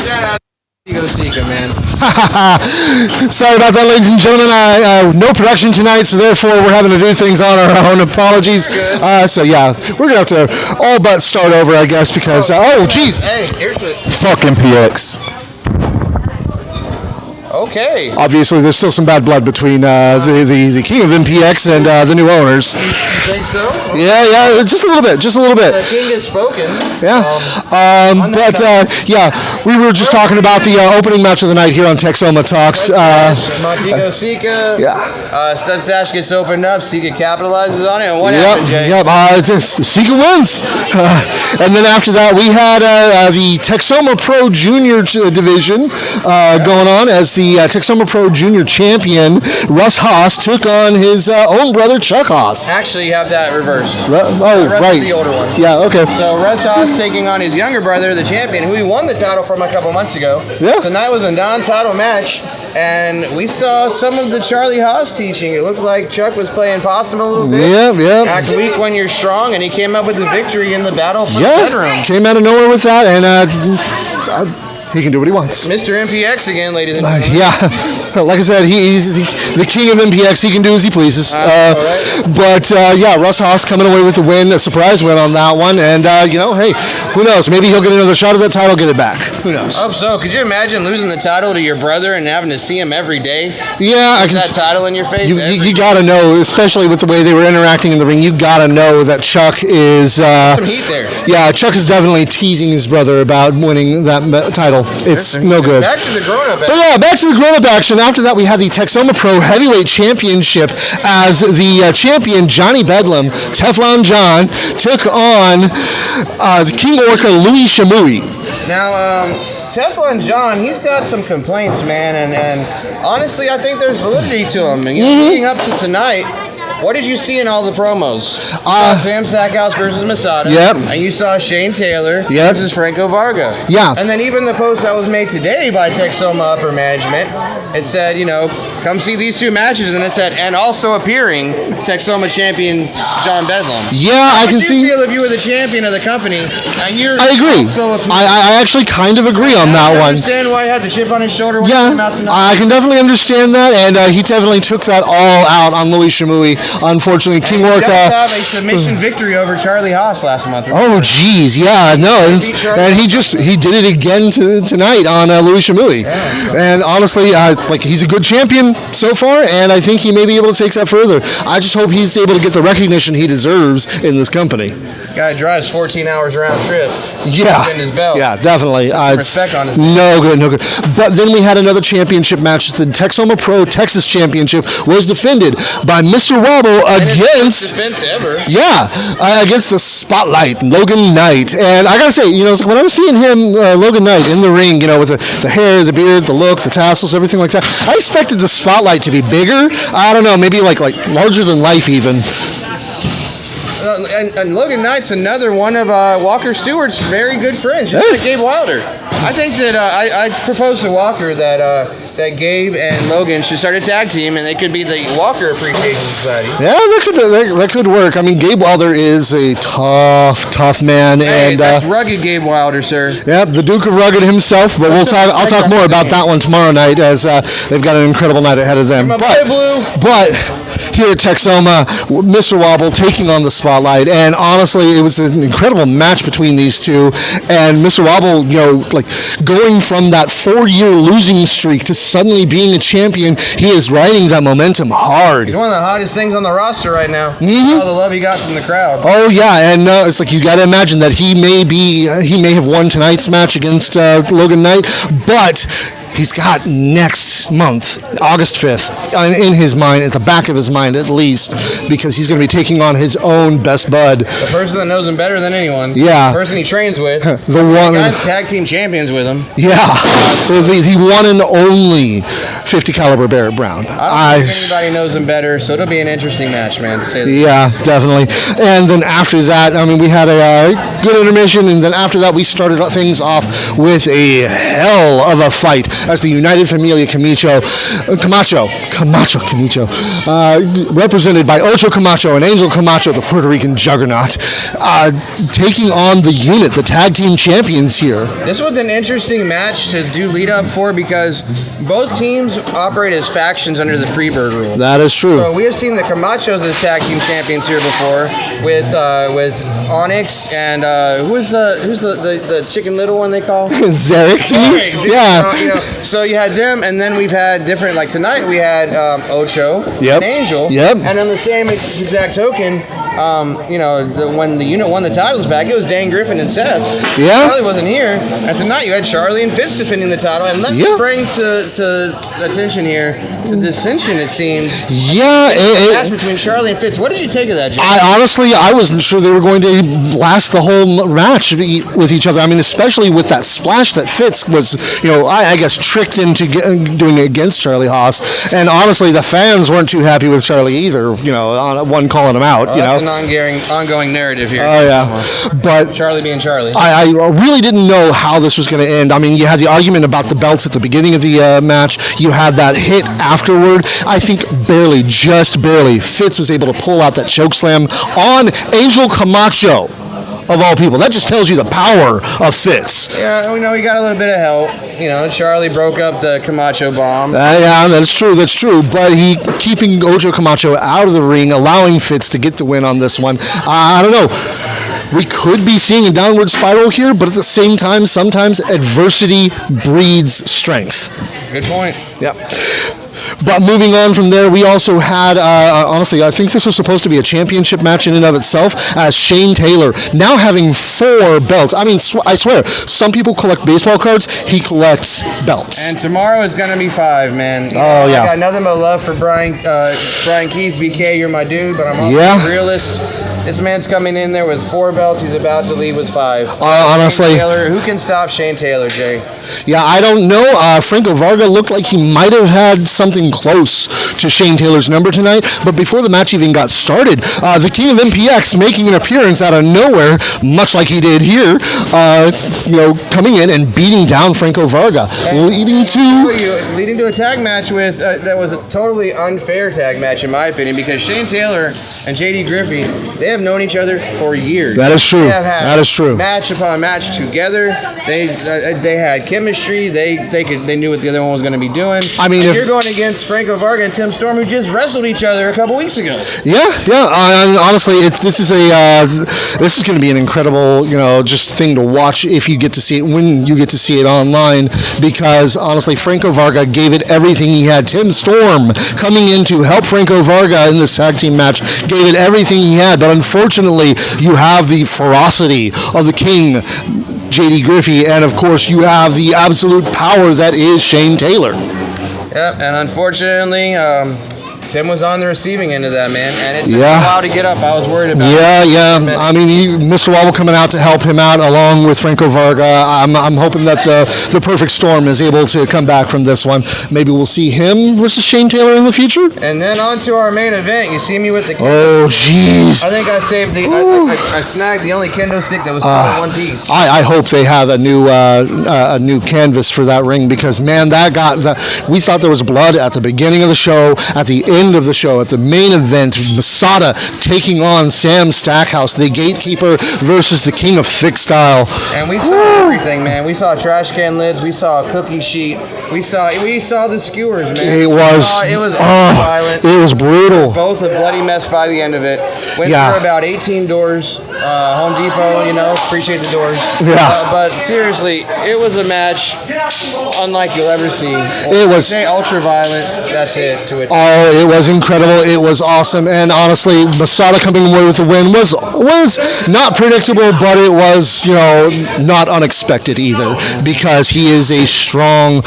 Shout out to Sika, man. Sorry about that, ladies and gentlemen. No production tonight, so therefore we're having to do things on our own. Apologies. So yeah, we're gonna have to all but start over, I guess, because geez. Hey, here's a Fucking PX. okay. Obviously, there's still some bad blood between the king of MPX and the new owners. You think so? Yeah, just a little bit. The king has spoken. Yeah. We were just talking about the opening match of the night here on Texoma Talks. Montego Sika. Yeah. Stud Stash gets opened up. Sika capitalizes on it. And what happened, Jay? Sika wins. And then after that, we had the Texoma Pro Junior division going on as the Texoma Pro Junior champion, Russ Haas, took on his own brother, Chuck Haas. Actually, you have that reversed. Russ is the older one. Yeah, okay. So Russ Haas taking on his younger brother, the champion, who he won the title from a couple months ago. Yeah. Tonight was a non-title match, and we saw some of the Charlie Haas teaching. It looked like Chuck was playing possum a little bit. Yeah. Act weak when you're strong, and he came up with the victory in the battle for the bedroom. Came out of nowhere with that, and he can do what he wants. Mr. MPX again, ladies and gentlemen. Yeah, like I said, he's the king of MPX. He can do as he pleases. Right. But Russ Haas coming away with the win, a surprise win on that one. And, hey, who knows? Maybe he'll get another shot at that title, get it back. Who knows? Hope so. Could you imagine losing the title to your brother and having to see him every day? Yeah, I can. That title in your face. You got to know, especially with the way they were interacting in the ring. You got to know that Chuck is. Some heat there. Yeah, Chuck is definitely teasing his brother about winning that title. It's no good. Back to the grown-up action. But yeah, back to the grown-up action. After that, we had the Texoma Pro Heavyweight Championship as the champion, Johnny Bedlam, Teflon John, took on the King Orca, Louis Shamui. Now, Teflon John, he's got some complaints, man, and honestly, I think there's validity to him. Leading up to tonight, what did you see in all the promos? You saw Sam Stackhouse versus Masada. Yep. And you saw Shane Taylor versus Franco Varga. Yeah. And then even the post that was made today by Texoma Upper Management, it said, come see these two matches, and it said, and also appearing Texoma champion John Bedlam. Yeah, I can see. How would you feel if you were the champion of the company, and you're I agree. also appearing? I actually kind of agree on that one. I understand why he had the chip on his shoulder when he came out tonight. I can definitely understand that, and he definitely took that all out on Louis Shamui. Unfortunately, King Orca. He does have a submission victory over Charlie Haas last month. Oh, geez, yeah, no, and he did it again tonight on Louis Shamui. And honestly, he's a good champion so far, and I think he may be able to take that further. I just hope he's able to get the recognition he deserves in this company. Guy drives 14 hours round trip. Yeah, in his belt. Yeah, definitely. Respect on his no good. But then we had another championship match. The Texoma Pro Texas Championship was defended by Mr. Wobble against defense ever. Yeah, against the Spotlight, Logan Knight. And I gotta say, when I was seeing him, Logan Knight, in the ring, with the hair, the beard, the look, the tassels, everything like that, I expected the Spotlight to be bigger. I don't know, maybe like larger than life even. And Logan Knight's another one of Walker Stewart's very good friends, just like Gabe Wilder. I think that I proposed to Walker that Gabe and Logan should start a tag team, and they could be the Walker Appreciation Society. Yeah, that could work. I mean, Gabe Wilder is a tough man, and that's rugged Gabe Wilder, sir. Yeah, the Duke of Rugged himself. But I'll talk more about that one tomorrow night, as they've got an incredible night ahead of them. But here at Texoma, Mr. Wobble taking on the Spotlight, and honestly, it was an incredible match between these two. And Mr. Wobble, going from that 4-year losing streak to suddenly being a champion, he is riding that momentum hard. He's one of the hottest things on the roster right now. All the love he got from the crowd. Oh yeah, and it's like you got to imagine that he may have won tonight's match against Logan Knight, but he's got next month, August 5th, in his mind, at the back of his mind at least, because he's going to be taking on his own best bud. The person that knows him better than anyone. Yeah. The person he trains with. The one. Guys tag team champions with him. Yeah. The one and only 50 caliber Barrett Brown. I don't think anybody knows him better, so it'll be an interesting match, man, to say the Yeah, definitely. And then after that, we had a good intermission, and then after that, we started things off with a hell of a fight as the United Familia Camacho, represented by Ocho Camacho and Angel Camacho, the Puerto Rican juggernaut, taking on the unit, the tag team champions here. This was an interesting match to do lead up for because both teams operate as factions under the Freebird rule. That is true. So we have seen the Camachos as tag team champions here before with Onyx and who's the chicken little one they call? Zarek. Yeah. So you had them, and then we've had different. Like tonight we had Ocho and Angel. Yep. And on the same exact token, when the unit won the titles back, it was Dan Griffin and Seth. Yeah. Charlie wasn't here. And tonight you had Charlie and Fitz defending the title. And let me bring to attention here the dissension, it seems. Yeah. The match between Charlie and Fitz. What did you take of that, Jay? I wasn't sure they were going to last the whole match with each other. I mean, especially with that splash that Fitz was, I guess, tricked into doing it against Charlie Haas. And honestly, the fans weren't too happy with Charlie either, on one calling him out. That's an ongoing narrative here. Oh, yeah. But Charlie being Charlie. I really didn't know how this was going to end. I mean, you had the argument about the belts at the beginning of the match. You had that hit afterward. I think just barely, Fitz was able to pull out that chokeslam on Angel Camacho, of all people. That just tells you the power of Fitz. Yeah, we got a little bit of help. Charlie broke up the Camacho bomb. Yeah, that's true. But he keeping Ocho Camacho out of the ring, allowing Fitz to get the win on this one. I don't know. We could be seeing a downward spiral here, but at the same time, sometimes adversity breeds strength. Good point. Yeah. But moving on from there, we also had, honestly, I think this was supposed to be a championship match in and of itself, as Shane Taylor now having 4 belts. I mean, I swear, some people collect baseball cards, he collects belts. And tomorrow is going to be 5, man. I got nothing but love for Brian Keith. BK, you're my dude, but I'm also a realist. This man's coming in there with 4 belts. He's about to leave with 5. Honestly, Taylor, who can stop Shane Taylor, Jay? Yeah, I don't know. Franco Varga looked like he might have had something close to Shane Taylor's number tonight, but before the match even got started, the King of MPX making an appearance out of nowhere, much like he did here, coming in and beating down Franco Varga, leading to a tag match with that was a totally unfair tag match in my opinion, because Shane Taylor and JD Griffey, they have known each other for years. That is true. They have had that is true. Match upon match together. They had chemistry. They knew what the other one was going to be doing. I mean, if you're going against Franco Varga and Tim Storm, who just wrestled each other a couple weeks ago. Yeah. Honestly, this is going to be an incredible, just thing to watch if you get to see it when you get to see it online, because honestly, Franco Varga gave it everything he had. Tim Storm coming in to help Franco Varga in this tag team match gave it everything he had, but unfortunately, you have the ferocity of the King, JD Griffey, and of course, you have the absolute power that is Shane Taylor. Yep, and unfortunately, Tim was on the receiving end of that, man, and it took a while to get up. I was worried about it. Yeah. I mean, Mr. Wobble coming out to help him out along with Franco Varga. I'm hoping that the Perfect Storm is able to come back from this one. Maybe we'll see him versus Shane Taylor in the future. And then on to our main event. You see me with the kendo. Oh, jeez. I think I saved I snagged the only kendo stick that was still in one piece. I hope they have a new canvas for that ring, because, man, we thought there was blood at the beginning of the show, at the end of the show, at the main event, Masada taking on Sam Stackhouse, the gatekeeper versus the King of Thick Style. And we saw everything, man. We saw trash can lids, we saw a cookie sheet, we saw the skewers, man. It was violent. It was brutal. Both a bloody mess by the end of it. Went through about 18 doors. Home Depot, appreciate the doors. Yeah. But seriously, it was a match unlike you'll ever see. It was ultra violent. That's it to it. It was incredible. It was awesome. And honestly, Masada coming away with the win was not predictable, but it was, not unexpected either, because he is a strong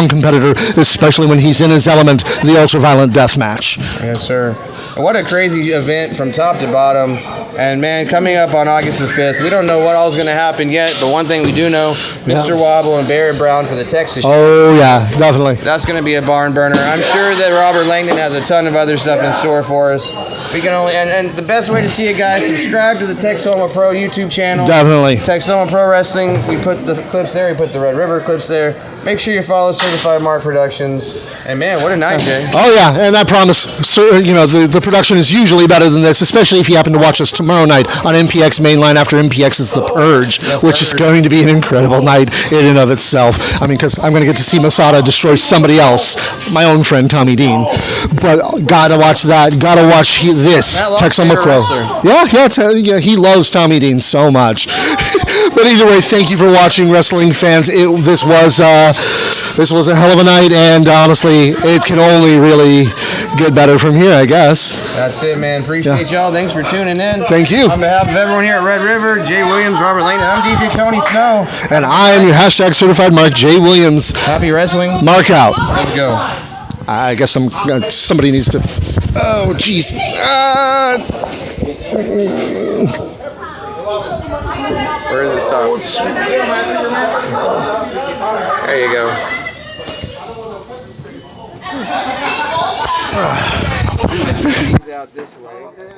competitor, especially when he's in his element, the ultra-violent death match. Yes, sir. What a crazy event from top to bottom. And, man, coming up on August the 5th, we don't know what all is going to happen yet, but one thing we do know, Mr. Wobble and Barrett Brown for the Texas show. Oh, yeah, definitely. That's going to be a barn burner. I'm sure that Robert Langdon has a ton of other stuff in store for us. We can only, and the best way to see it, guys, subscribe to the Texoma Pro YouTube channel. Definitely. Texoma Pro Wrestling. We put the clips there. We put the Red River clips there. Make sure you follow Certified Mark Productions. And man, what a night, Jay. Oh yeah, and I promise, the production is usually better than this, especially if you happen to watch us tomorrow night on MPX Mainline after MPX is The Purge, which is going to be an incredible night in and of itself. I mean, because I'm going to get to see Masada destroy somebody else, my own friend Tommy Dean. But gotta watch that. Gotta watch this Texoma Crow. Yeah, he loves Tommy Dean so much. But either way, thank you for watching, wrestling fans. This was a hell of a night, and honestly, it can only really get better from here, I guess. That's it, man. Appreciate y'all. Thanks for tuning in. Thank you. On behalf of everyone here at Red River, Jay Williams, Robert Lane, and I'm DJ Tony Snow. And I am your hashtag certified Mark, Jay Williams. Happy wrestling. Mark out. Let's go. I guess somebody needs to. Oh, jeez. Where is the stop? There you go. Out this way.